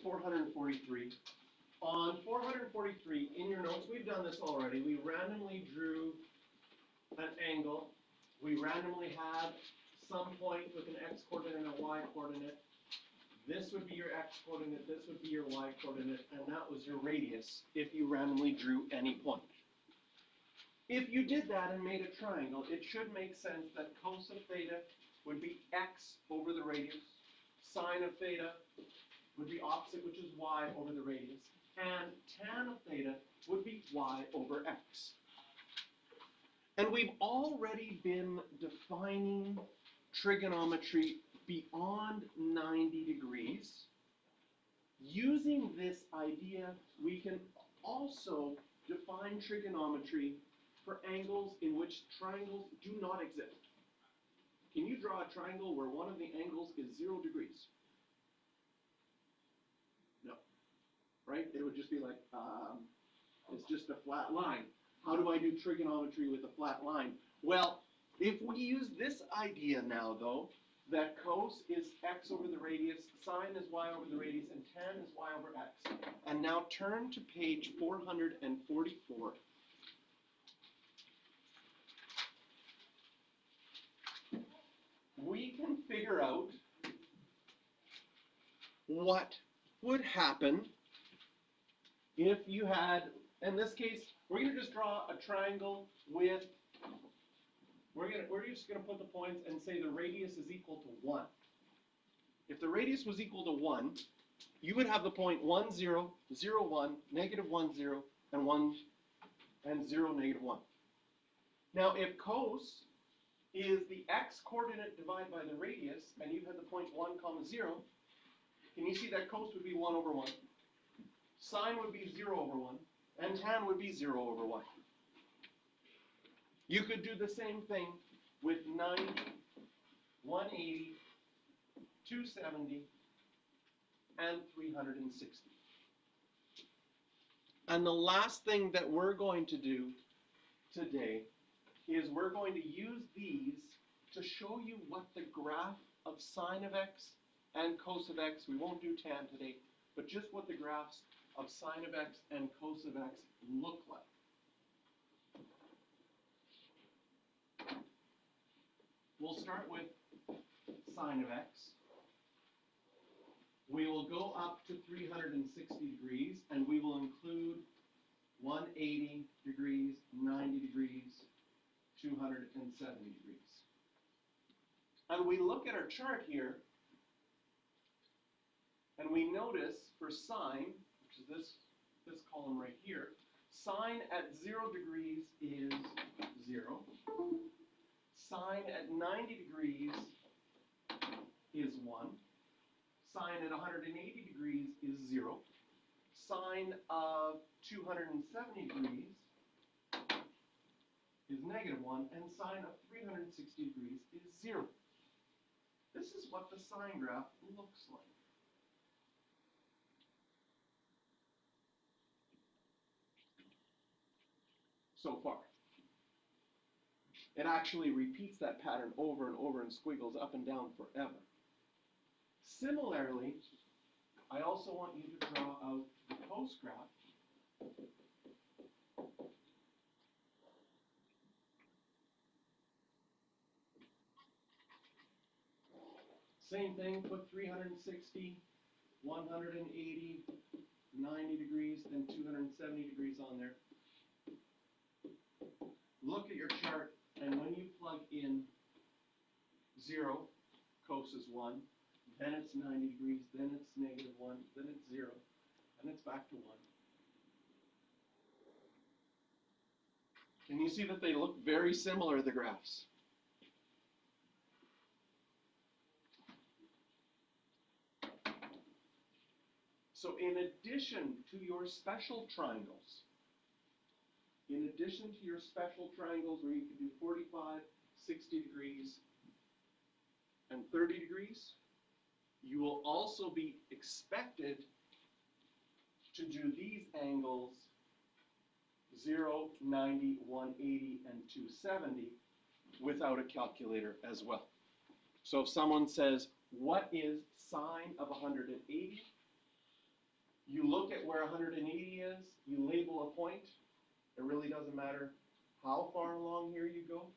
443. On 443, in your notes, we've done this already. We randomly drew an angle. We randomly had some point with an x-coordinate and a y-coordinate. This would be your x-coordinate, this would be your y-coordinate, and that was your radius if you randomly drew any point. If you did that and made a triangle, it should make sense that cos of theta would be x over the radius, sine of theta would be opposite, which is y over the radius, and tan of theta would be y over x. And we've already been defining trigonometry beyond 90 degrees. Using this idea, we can also define trigonometry for angles in which triangles do not exist. Can you draw a triangle where one of the angles is 0 degrees? No. Right? It would just be like, it's just a flat line. How do I do trigonometry with a flat line? Well, if we use this idea now, though, that cos is x over the radius, sine is y over the radius, and tan is y over x. And now turn to page 444. We can figure out what would happen if you had, in this case, we're going to just draw a triangle with, we're just going to put the points and say the radius is equal to 1. If the radius was equal to 1, you would have the point 1, 0, 0, 1, negative 1, 0, and 1, and 0, negative 1. Now, if cos is the x-coordinate divided by the radius, and you had the point 1, comma 0, can you see that cos would be 1 over 1? Sine would be 0 over 1, and tan would be 0 over 1. You could do the same thing with 90, 180, 270, and 360. And the last thing that we're going to do today is we're going to use these to show you what the graph of sine of x and cos of x, we won't do tan today, but just what the graphs of sine of x and cos of x look like. We'll start with sine of x. We will go up to 360 degrees, and we will include 180 degrees, 90 degrees, 270 degrees. And we look at our chart here, and we notice for sine, which is this column right here, sine at 0 degrees is 0. Sine at 90 degrees is 1. Sine at 180 degrees is 0. Sine of 270 degrees is negative 1. And sine of 360 degrees is 0. This is what the sine graph looks like. So far. It actually repeats that pattern over and over and squiggles up and down forever. Similarly, I also want you to draw out the cos graph. Same thing, put 360, 180, 90 degrees, then 270 degrees on there. Look at your chart, and when you plug in 0, cos is 1, then it's 90 degrees, then it's negative 1, then it's 0, and it's back to 1. Can you see that they look very similar, the graphs? So in addition to your special triangles, where you can do 45, 60 degrees, and 30 degrees, you will also be expected to do these angles 0, 90, 180, and 270 without a calculator as well. So if someone says, what is sine of 180? where 180 is, you label a point. It really doesn't matter how far along here you go.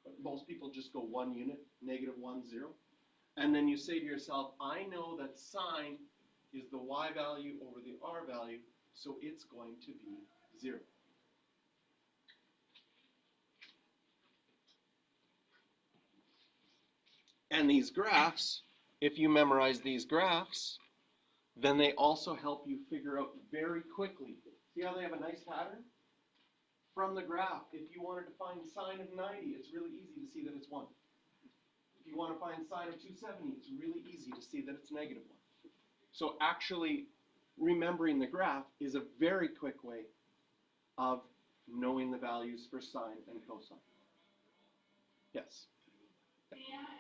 But most people just go 1 unit, -1, 0. And then you say to yourself, I know that sine is the y value over the r value, so it's going to be 0. And these graphs, if you memorize these graphs, then they also help you figure out very quickly. See how they have a nice pattern? From the graph, if you wanted to find sine of 90, it's really easy to see that it's 1. If you want to find sine of 270, it's really easy to see that it's -1. So actually, remembering the graph is a very quick way of knowing the values for sine and cosine. Yes? May I